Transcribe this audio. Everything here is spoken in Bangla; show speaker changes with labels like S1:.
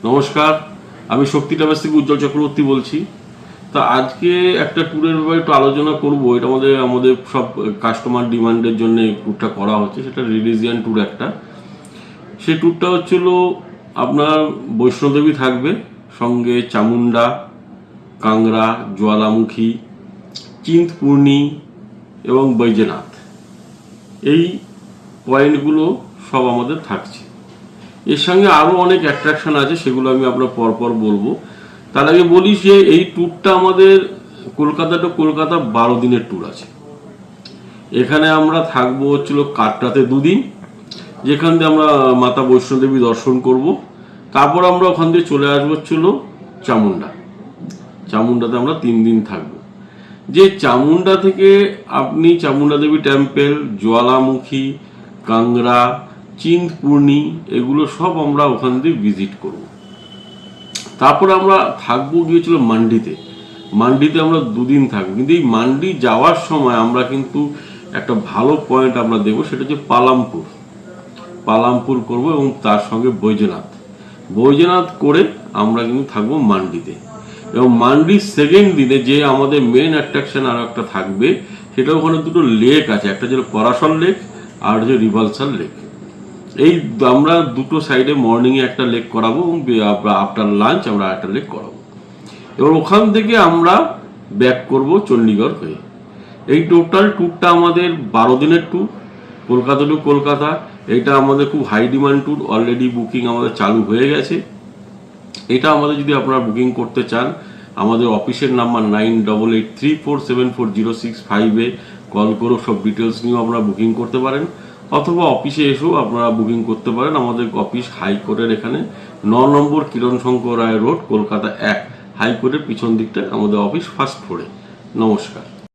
S1: নমস্কার, আমি শক্তি ট্রাভেলস থেকে উজ্জ্বল চক্রবর্তী বলছি। তা আজকে একটা ট্যুরের ব্যাপারে একটু আলোচনা করব। এটা আমাদের সব কাস্টমার ডিমান্ডের জন্য এই ট্যুরটা করা হচ্ছে। সেটা রিলিজিয়ান ট্যুর একটা। সেই ট্যুরটা হচ্ছিল আপনার বৈষ্ণোদেবী থাকবে, সঙ্গে চামুন্ডা, কাংড়া, জ্বালামুখী, চিন্তপূর্ণী এবং বৈদ্যনাথ। এই পয়েন্টগুলো সব আমাদের থাকছে। এর সঙ্গে আরও অনেক অ্যাট্রাকশন আছে, সেগুলো আমি আপনার পরপর বলবো। তার আগে বলি যে এই ট্যুরটা আমাদের কলকাতা টু কলকাতা 12 দিনের ট্যুর আছে। এখানে আমরা থাকবো হচ্ছিল কাটরাতে 2 দিন, যেখান দিয়ে আমরা মাতা বৈষ্ণোদেবী দর্শন করব। তারপর আমরা ওখান দিয়ে চলে আসবো হচ্ছিল চামুন্ডাতে আমরা 3 দিন থাকবো। যে চামুন্ডা থেকে আপনি চামুন্ডা দেবী টেম্পল, জ্বালামুখী, কাংড়া, চিন্তপূর্ণী এগুলো সব আমরা ওখান দিয়ে ভিজিট করব। তারপরে আমরা থাকবো গিয়েছিল মান্ডিতে আমরা 2 দিন থাকবো। কিন্তু এই মান্ডি যাওয়ার সময় আমরা কিন্তু একটা ভালো পয়েন্ট আমরা দেবো, সেটা হচ্ছে পালামপুর করব এবং তার সঙ্গে বৈদ্যনাথ করে আমরা কিন্তু থাকবো মান্ডিতে। এবং মান্ডির সেকেন্ড দিনে যে আমাদের মেন অ্যাট্রাকশন আরও একটা থাকবে, সেটা ওখানে 2টো লেক আছে, একটা হচ্ছে পরাশর লেক আর হচ্ছে রিভালসার লেক। এই আমরা 2টো সাইডে মর্নিংয়ে একটা লেক করাবো এবং আফটার লাঞ্চ আমরা একটা লেক করাবো। এবার ওখান থেকে আমরা ব্যাক করব চণ্ডীগড় হয়ে। এই টোটাল ট্যুরটা আমাদের 12 দিনের ট্যুর, কলকাতা টু কলকাতা। এটা আমাদের খুব high demand tour, already booking আমাদের চালু হয়ে গেছে। এটা আমাদের যদি আপনারা বুকিং করতে চান, আমাদের অফিসের নাম্বার 9883474065 কল করে সব ডিটেলস নিয়েও আপনারা বুকিং করতে পারেন, অথবা অফিসে এসেও আপনারা বুকিং করতে পারেন। আমাদের অফিস হাইকোর্টের এখানে 9 নম্বর কিরণ শঙ্কর রায় রোড, কলকাতা 1, হাইকোর্টের পিছন দিকটা আমাদের অফিস, ফার্স্ট ফ্লোরে। নমস্কার।